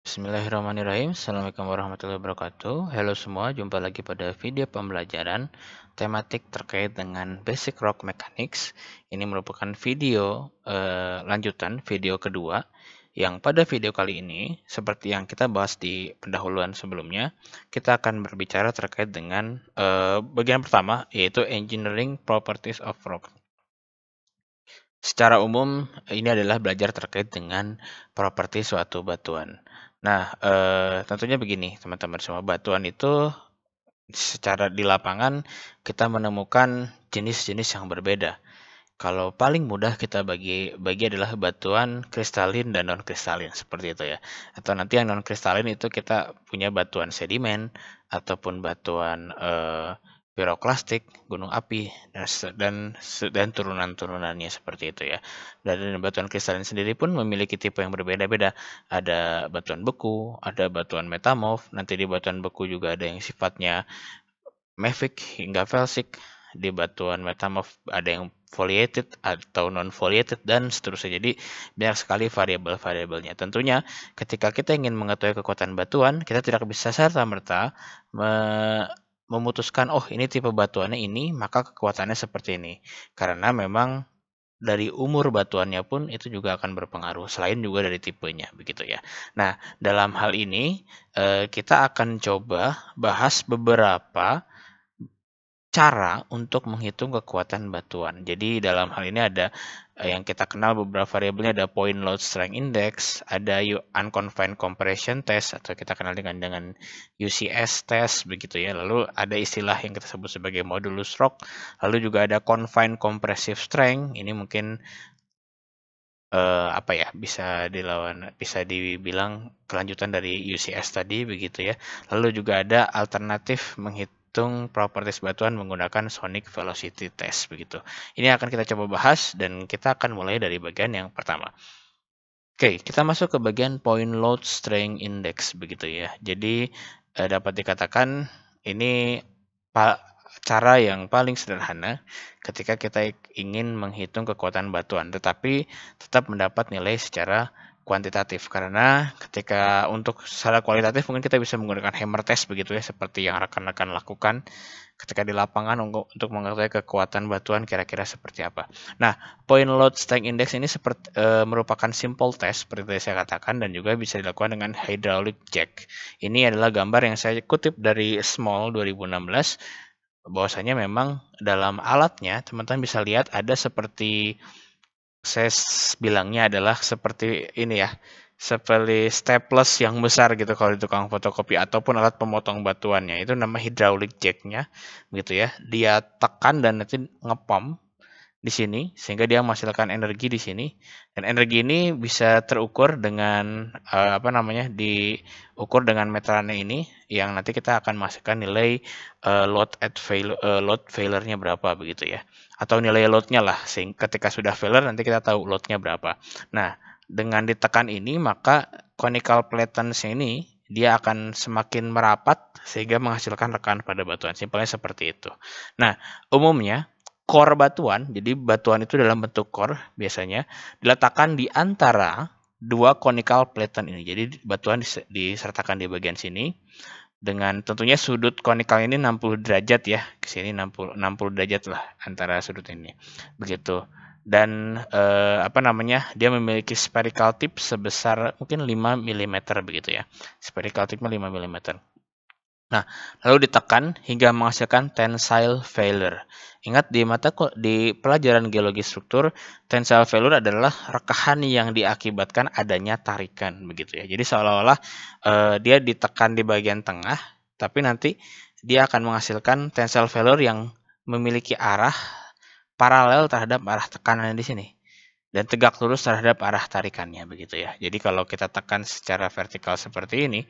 Bismillahirrahmanirrahim. Assalamualaikum warahmatullahi wabarakatuh. Halo semua, jumpa lagi pada video pembelajaran tematik terkait dengan Basic Rock Mechanics. Ini merupakan video lanjutan video kedua, yang pada video kali ini, seperti yang kita bahas di pendahuluan sebelumnya, kita akan berbicara terkait dengan bagian pertama, yaitu Engineering Properties of Rock. Secara umum, ini adalah belajar terkait dengan properti suatu batuan. Nah, tentunya begini, teman-teman semua, batuan itu secara di lapangan kita menemukan jenis-jenis yang berbeda. Kalau paling mudah kita bagi adalah batuan kristalin dan non kristalin seperti itu ya. Atau nanti yang non kristalin itu kita punya batuan sedimen ataupun batuan piroklastik, gunung api dan turunan-turunannya seperti itu ya. Dan batuan kristalin sendiri pun memiliki tipe yang berbeda-beda. Ada batuan beku, ada batuan metamorf. Nanti di batuan beku juga ada yang sifatnya mafic hingga felsic. Di batuan metamorf ada yang foliated atau non foliated dan seterusnya. Jadi banyak sekali variabel-variabelnya. Tentunya ketika kita ingin mengetahui kekuatan batuan, kita tidak bisa serta-merta memutuskan, oh ini tipe batuannya ini, maka kekuatannya seperti ini. Karena memang dari umur batuannya pun itu juga akan berpengaruh, selain juga dari tipenya, begitu ya. Nah, dalam hal ini kita akan coba bahas beberapa cara untuk menghitung kekuatan batuan. Jadi dalam hal ini ada yang kita kenal beberapa variabelnya, ada point load strength index, ada unconfined compression test atau kita kenal dengan UCS test begitu ya. Lalu ada istilah yang kita sebut sebagai modulus rock. Lalu juga ada confined compressive strength. Ini mungkin bisa dibilang kelanjutan dari UCS tadi begitu ya. Lalu juga ada alternatif menghitung properties batuan menggunakan sonic velocity test begitu. Ini akan kita coba bahas dan kita akan mulai dari bagian yang pertama. Oke, kita masuk ke bagian point load strength index begitu ya. Jadi dapat dikatakan ini cara yang paling sederhana ketika kita ingin menghitung kekuatan batuan, tetapi tetap mendapat nilai secara kuantitatif. Karena ketika untuk secara kualitatif mungkin kita bisa menggunakan hammer test begitu ya, seperti yang rekan-rekan lakukan ketika di lapangan untuk mengetahui kekuatan batuan kira-kira seperti apa. Nah, point load strength index ini merupakan simple test seperti saya katakan dan juga bisa dilakukan dengan hydraulic jack. Ini adalah gambar yang saya kutip dari Small 2016. Bahwasanya memang dalam alatnya teman-teman bisa lihat ada seperti, saya bilangnya adalah seperti ini ya, seperti staples yang besar gitu kalau di tukang fotokopi ataupun alat pemotong batuannya, itu nama hydraulic jacknya gitu ya. Dia tekan dan nanti ngepom di sini sehingga dia menghasilkan energi di sini, dan energi ini bisa terukur dengan diukur dengan meterannya ini, yang nanti kita akan masukkan nilai load failure-nya berapa begitu ya, atau nilai load-nya lah, sehingga ketika sudah failure nanti kita tahu load-nya berapa. Nah, dengan ditekan ini maka conical platens ini dia akan semakin merapat sehingga menghasilkan rekahan pada batuan. Simpelnya seperti itu. Nah, umumnya core batuan, jadi batuan itu dalam bentuk core biasanya diletakkan di antara dua conical platen ini. Jadi batuan disertakan di bagian sini dengan tentunya sudut conical ini 60 derajat ya. Ke sini 60 derajat lah antara sudut ini. Begitu. Dan dia memiliki spherical tip sebesar mungkin 5 mm begitu ya. Spherical tipnya 5 mm. Nah, lalu ditekan hingga menghasilkan tensile failure. Ingat di pelajaran geologi struktur, tensile failure adalah rekahan yang diakibatkan adanya tarikan begitu ya. Jadi seolah-olah dia ditekan di bagian tengah, tapi nanti dia akan menghasilkan tensile failure yang memiliki arah paralel terhadap arah tekanan di sini dan tegak lurus terhadap arah tarikannya begitu ya. Jadi kalau kita tekan secara vertikal seperti ini,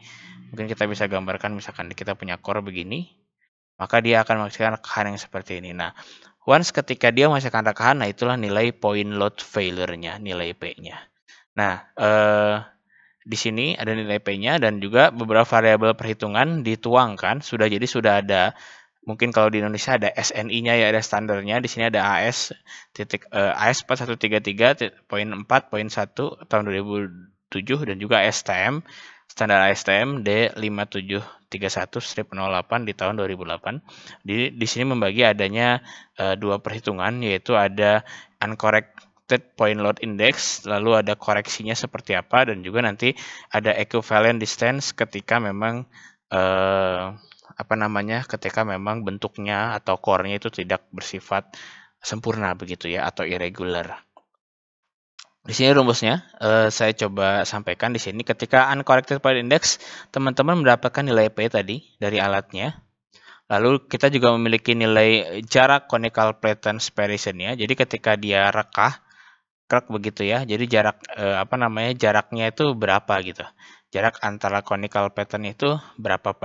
mungkin kita bisa gambarkan misalkan kita punya core begini, maka dia akan menghasilkan rekahan yang seperti ini. Nah, once ketika dia menghasilkan rekahan, nah itulah nilai point load failure-nya, nilai P-nya. Nah, di sini ada nilai P-nya dan juga beberapa variabel perhitungan dituangkan, sudah ada. Mungkin kalau di Indonesia ada SNI-nya ya, ada standarnya. Di sini ada AS 4133.4.1 tahun 2007 dan juga STM standar ASTM D5731-08 di tahun 2008. Di sini membagi adanya dua perhitungan, yaitu ada uncorrected point load index, lalu ada koreksinya seperti apa, dan juga nanti ada equivalent distance ketika memang ketika memang bentuknya atau core-nya itu tidak bersifat sempurna begitu ya, atau irregular. Di sini rumusnya, saya coba sampaikan di sini. Ketika uncorrected point index, teman-teman mendapatkan nilai P tadi dari alatnya. Lalu kita juga memiliki nilai jarak conical plate separation-nya. Jadi ketika dia krek begitu ya. Jadi jaraknya itu berapa gitu. Jarak antara conical pattern itu berapa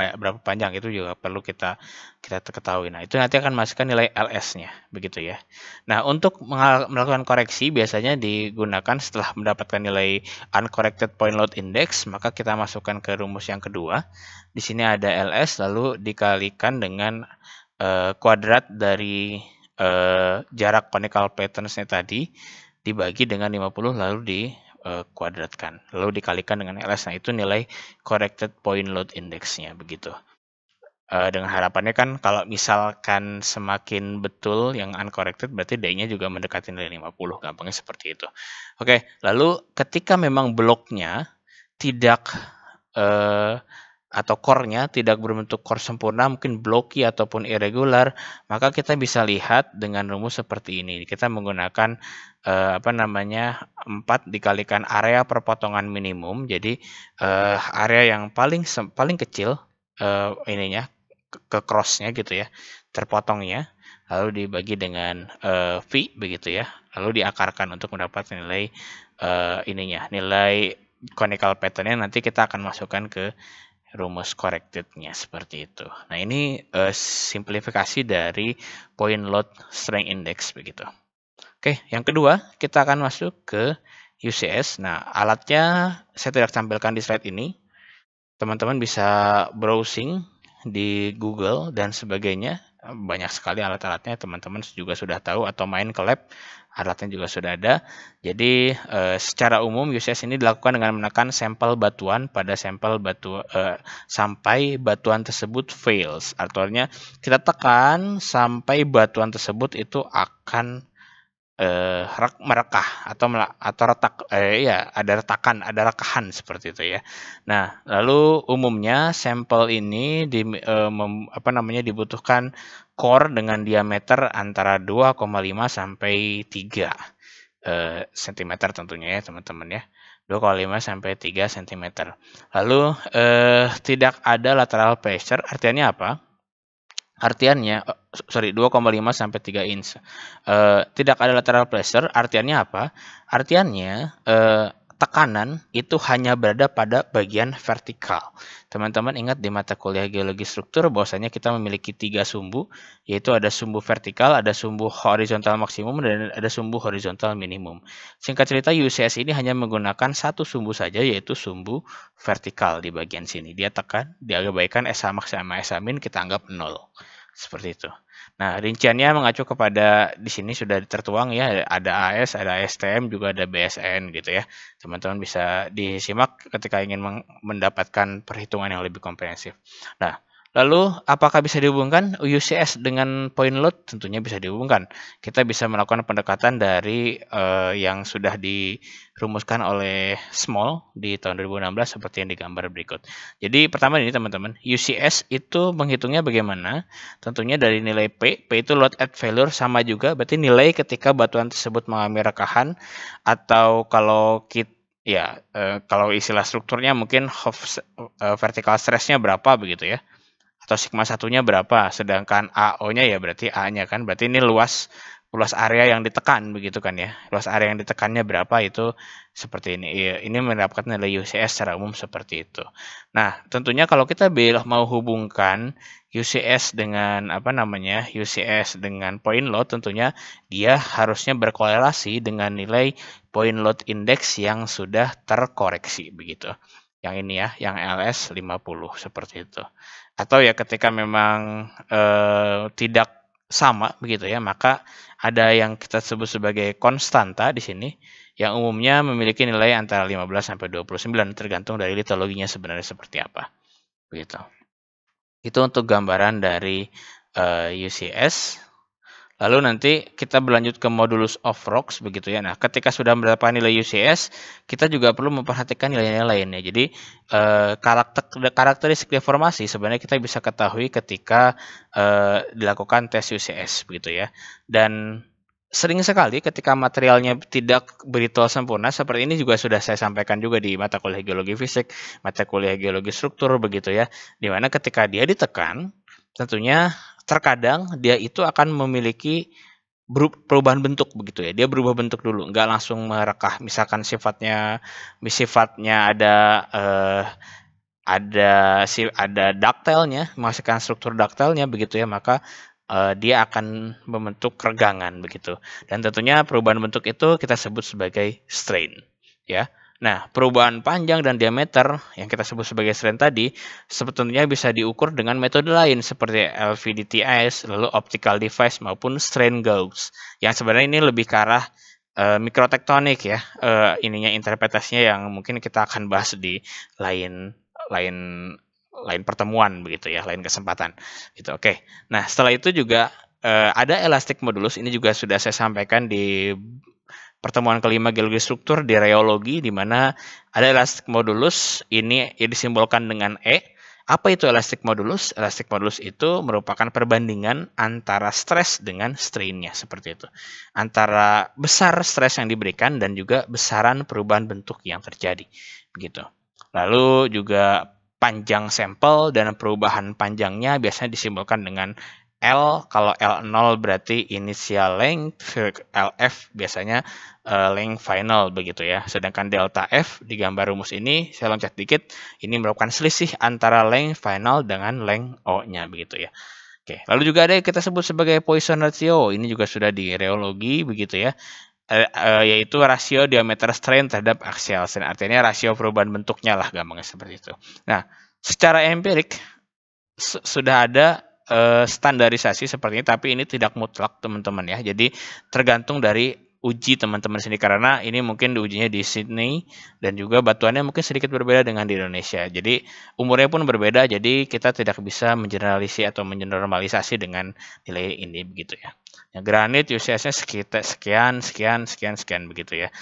panjang, itu juga perlu kita ketahui. Nah, itu nanti akan masukkan nilai LS-nya begitu ya. Nah, untuk melakukan koreksi biasanya digunakan setelah mendapatkan nilai uncorrected point load index, maka kita masukkan ke rumus yang kedua. Di sini ada LS lalu dikalikan dengan kuadrat dari jarak conical patterns-nya tadi dibagi dengan 50 lalu dikuadratkan, lalu dikalikan dengan LS. Nah, itu nilai corrected point load index-nya begitu. Dengan harapannya kan kalau misalkan semakin betul yang uncorrected, berarti D-nya juga mendekati nilai 50, gampangnya seperti itu. Oke, lalu ketika memang bloknya tidak atau core-nya tidak berbentuk core sempurna, mungkin blocky ataupun irregular, maka kita bisa lihat dengan rumus seperti ini. Kita menggunakan 4 dikalikan area perpotongan minimum. Jadi area yang paling kecil ke cross-nya gitu ya, terpotongnya, lalu dibagi dengan V begitu ya, lalu diakarkan untuk mendapatkan nilai nilai conical pattern-nya. Nanti kita akan masukkan ke rumus corrected-nya seperti itu. Nah, ini simplifikasi dari point load strength index begitu. Oke, yang kedua kita akan masuk ke UCS. Nah, alatnya saya tidak tampilkan di slide ini. Teman-teman bisa browsing di Google dan sebagainya. Banyak sekali alat-alatnya, teman-teman juga sudah tahu, atau main ke lab, alatnya juga sudah ada. Jadi secara umum UCS ini dilakukan dengan menekan sampel batuan pada sampel sampai batuan tersebut fails. Artinya kita tekan sampai batuan tersebut itu akan merekah atau retak, ada retakan, ada rekahan seperti itu ya. Nah, lalu umumnya sampel ini dibutuhkan core dengan diameter antara 2,5 sampai 3 cm tentunya ya teman-teman ya. 2,5 sampai 3 cm. Lalu tidak ada lateral pressure, artinya apa? Artiannya, 2,5 sampai 3 inch. Tidak ada lateral pressure, artiannya apa? Artiannya tekanan itu hanya berada pada bagian vertikal. Teman-teman ingat di mata kuliah geologi struktur bahwasanya kita memiliki 3 sumbu, yaitu ada sumbu vertikal, ada sumbu horizontal maksimum, dan ada sumbu horizontal minimum. Singkat cerita, UCS ini hanya menggunakan satu sumbu saja, yaitu sumbu vertikal di bagian sini. Dia tekan, dia abaikan SH max sama SH min, kita anggap 0. Seperti itu. Nah, rinciannya mengacu kepada di sini sudah tertuang ya, ada AS, ada ASTM, juga ada BSN gitu ya. Teman-teman bisa disimak ketika ingin mendapatkan perhitungan yang lebih komprehensif. Nah, lalu apakah bisa dihubungkan UCS dengan point load? Tentunya bisa dihubungkan. Kita bisa melakukan pendekatan dari yang sudah dirumuskan oleh Small di tahun 2016 seperti yang digambar berikut. Jadi pertama ini teman-teman, UCS itu menghitungnya bagaimana? Tentunya dari nilai P itu load at failure, sama juga berarti nilai ketika batuan tersebut mengalami rekahan, atau kalau kalau istilah strukturnya mungkin vertical stress-nya berapa begitu ya. Atau sigma satunya berapa, sedangkan AO-nya ya berarti A-nya kan, berarti ini luas area yang ditekan begitu kan ya. Luas area yang ditekannya berapa, itu seperti ini. Ini mendapatkan nilai UCS secara umum seperti itu. Nah, tentunya kalau kita mau hubungkan UCS dengan UCS dengan point load, tentunya dia harusnya berkorelasi dengan nilai point load index yang sudah terkoreksi begitu. Yang ini ya, yang LS 50 seperti itu. Atau ya ketika memang tidak sama begitu ya, maka ada yang kita sebut sebagai konstanta di sini, yang umumnya memiliki nilai antara 15 sampai 29 tergantung dari litologinya sebenarnya seperti apa. Begitu. Itu untuk gambaran dari UCS. Lalu nanti kita berlanjut ke modulus of rocks begitu ya. Nah, ketika sudah mendapatkan nilai UCS, kita juga perlu memperhatikan nilai-nilai lainnya. Jadi karakteristik deformasi sebenarnya kita bisa ketahui ketika dilakukan tes UCS begitu ya. Dan sering sekali ketika materialnya tidak beritual sempurna, seperti ini juga sudah saya sampaikan juga di mata kuliah geologi fisik, mata kuliah geologi struktur begitu ya. Dimana ketika dia ditekan, tentunya terkadang dia itu akan memiliki perubahan bentuk begitu ya. Dia berubah bentuk dulu, nggak langsung merekah. Misalkan sifatnya ada daktilnya, menghasilkan struktur daktilnya begitu ya, maka dia akan membentuk regangan begitu. Dan tentunya perubahan bentuk itu kita sebut sebagai strain ya. Nah, perubahan panjang dan diameter yang kita sebut sebagai strain tadi sebetulnya bisa diukur dengan metode lain seperti LVDTS, lalu optical device maupun strain gauge. Yang sebenarnya ini lebih ke arah mikrotektonik ya. Ininya interpretasinya yang mungkin kita akan bahas di lain pertemuan begitu ya, lain kesempatan. Gitu. Oke. Nah, setelah itu juga ada elastic modulus, ini juga sudah saya sampaikan di pertemuan kelima geologi struktur di reologi, di mana ada elastic modulus, ini disimbolkan dengan E. Apa itu elastic modulus? Elastic modulus itu merupakan perbandingan antara stres dengan strain-nya, seperti itu. Antara besar stres yang diberikan dan juga besaran perubahan bentuk yang terjadi. Begitu. Lalu juga panjang sampel dan perubahan panjangnya biasanya disimbolkan dengan L. Kalau L0 berarti initial length, LF biasanya length final begitu ya. Sedangkan delta F di gambar rumus ini, saya loncat dikit, ini merupakan selisih antara length final dengan length O-nya begitu ya. Oke, lalu juga ada yang kita sebut sebagai Poisson ratio. Ini juga sudah di reologi begitu ya. Yaitu rasio diameter strain terhadap axial strain. Artinya rasio perubahan bentuknya lah, gampangnya seperti itu. Nah, secara empirik sudah ada standarisasi seperti ini, tapi ini tidak mutlak teman-teman ya. Jadi tergantung dari uji teman-teman sendiri, karena ini mungkin diujinya di Sydney dan juga batuannya mungkin sedikit berbeda dengan di Indonesia. Jadi umurnya pun berbeda, jadi kita tidak bisa mengeneralisasi atau menormalisasi dengan nilai ini begitu ya. Ya, granit UCS-nya sekian begitu ya.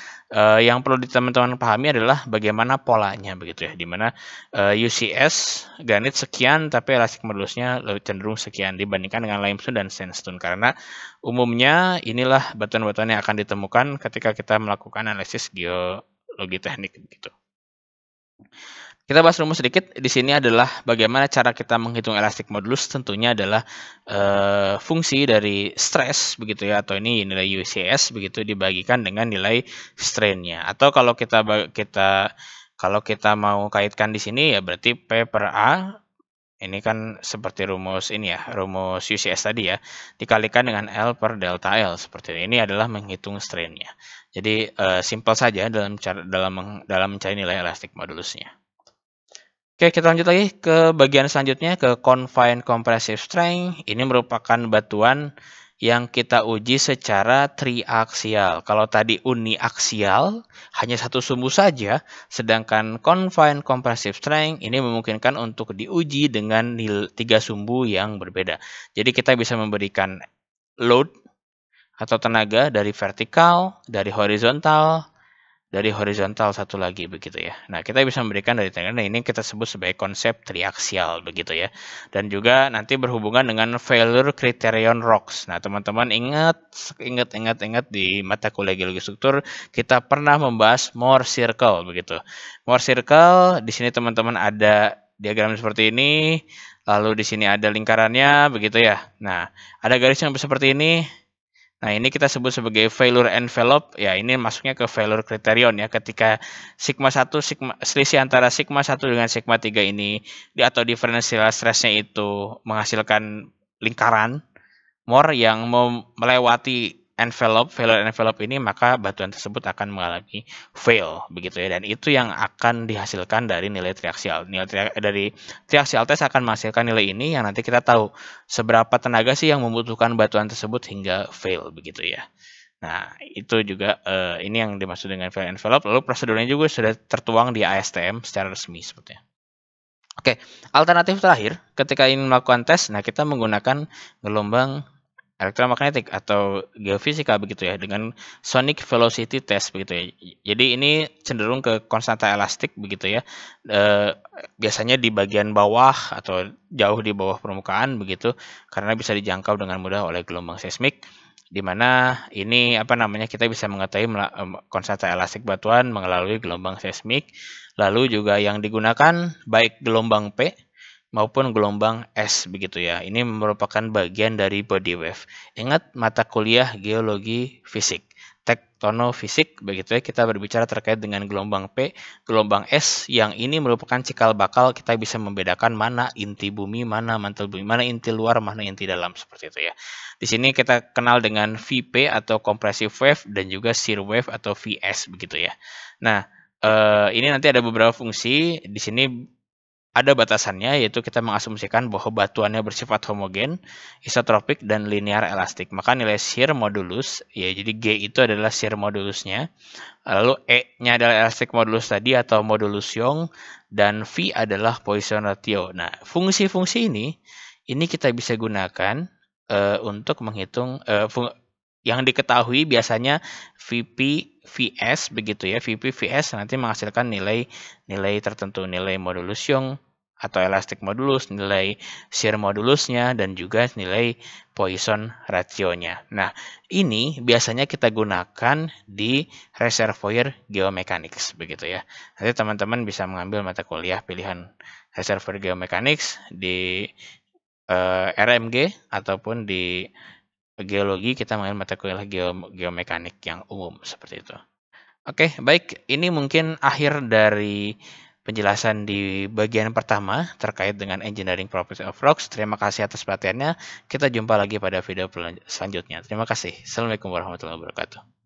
Yang perlu teman-teman pahami adalah bagaimana polanya begitu ya, dimana UCS granit sekian tapi elastic modulusnya lebih cenderung sekian dibandingkan dengan limestone dan sandstone, karena umumnya inilah batuan-batuan yang akan ditemukan ketika kita melakukan analisis geologi teknik begitu. Kita bahas rumus sedikit. Di sini adalah bagaimana cara kita menghitung elastic modulus. Tentunya adalah fungsi dari stres begitu ya, atau ini nilai UCS begitu dibagikan dengan nilai strain-nya. Atau kalau kita mau kaitkan di sini ya berarti P per A. Ini kan seperti rumus ini ya, rumus UCS tadi ya, dikalikan dengan L per delta L seperti ini. Ini adalah menghitung strain-nya. Jadi simpel saja dalam mencari nilai elastic modulusnya. Oke, kita lanjut lagi ke bagian selanjutnya, ke confined compressive strength. Ini merupakan batuan yang kita uji secara triaksial. Kalau tadi uniaksial, hanya satu sumbu saja, sedangkan confined compressive strength ini memungkinkan untuk diuji dengan 3 sumbu yang berbeda. Jadi kita bisa memberikan load atau tenaga dari vertikal, dari horizontal satu lagi begitu ya. Nah, kita bisa memberikan dari tenaga. Nah, ini kita sebut sebagai konsep triaksial begitu ya. Dan juga nanti berhubungan dengan failure criterion rocks. Nah, teman-teman ingat di mata kuliah geologi struktur kita pernah membahas Mohr circle begitu. Mohr circle di sini teman-teman ada diagram seperti ini, lalu di sini ada lingkarannya begitu ya. Nah, ada garis yang seperti ini. Nah, ini kita sebut sebagai failure envelope. Ya, ini masuknya ke failure criterion ya. Ketika selisih antara sigma 1 dengan sigma 3 ini atau differential stressnya itu menghasilkan lingkaran Mohr yang melewati failure envelope ini, maka batuan tersebut akan mengalami fail begitu ya. Dan itu yang akan dihasilkan dari nilai triaksial. Dari triaksial test akan menghasilkan nilai ini yang nanti kita tahu seberapa tenaga sih yang membutuhkan batuan tersebut hingga fail begitu ya. Nah, itu juga ini yang dimaksud dengan file envelope. Lalu prosedurnya juga sudah tertuang di ASTM secara resmi sepertinya. Oke, alternatif terakhir ketika ingin melakukan tes, nah kita menggunakan gelombang elektromagnetik atau geofisika begitu ya, dengan sonic velocity test begitu ya. Jadi ini cenderung ke konstanta elastik begitu ya. Biasanya di bagian bawah atau jauh di bawah permukaan begitu, karena bisa dijangkau dengan mudah oleh gelombang seismik, di mana ini kita bisa mengetahui konstanta elastik batuan melalui gelombang seismik. Lalu juga yang digunakan baik gelombang P maupun gelombang S begitu ya. Ini merupakan bagian dari body wave. Ingat mata kuliah geologi fisik, tektonofisik begitu ya. Kita berbicara terkait dengan gelombang P, gelombang S yang ini merupakan cikal bakal kita bisa membedakan mana inti bumi, mana mantel bumi, mana inti luar, mana inti dalam seperti itu ya. Di sini kita kenal dengan VP atau compressive wave dan juga shear wave atau VS begitu ya. Nah, ini nanti ada beberapa fungsi di sini. Ada batasannya, yaitu kita mengasumsikan bahwa batuannya bersifat homogen, isotropik, dan linear elastik. Maka nilai shear modulus, ya jadi G itu adalah shear modulusnya. Lalu E-nya adalah elastic modulus tadi atau modulus Young, dan V adalah Poisson ratio. Nah, fungsi-fungsi ini kita bisa gunakan untuk menghitung yang diketahui biasanya VP VS begitu ya. VP VS nanti menghasilkan nilai tertentu, nilai modulus Young atau elastic modulus, nilai shear modulusnya, dan juga nilai Poisson ratio-nya. Nah, ini biasanya kita gunakan di reservoir geomechanics begitu ya. Nanti teman-teman bisa mengambil mata kuliah pilihan reservoir geomechanics di RMG ataupun di geologi kita mengambil mata kuliah geomekanik yang umum seperti itu. Oke, baik. Ini mungkin akhir dari penjelasan di bagian pertama terkait dengan engineering properties of rocks. Terima kasih atas perhatiannya. Kita jumpa lagi pada video selanjutnya. Terima kasih. Assalamualaikum warahmatullahi wabarakatuh.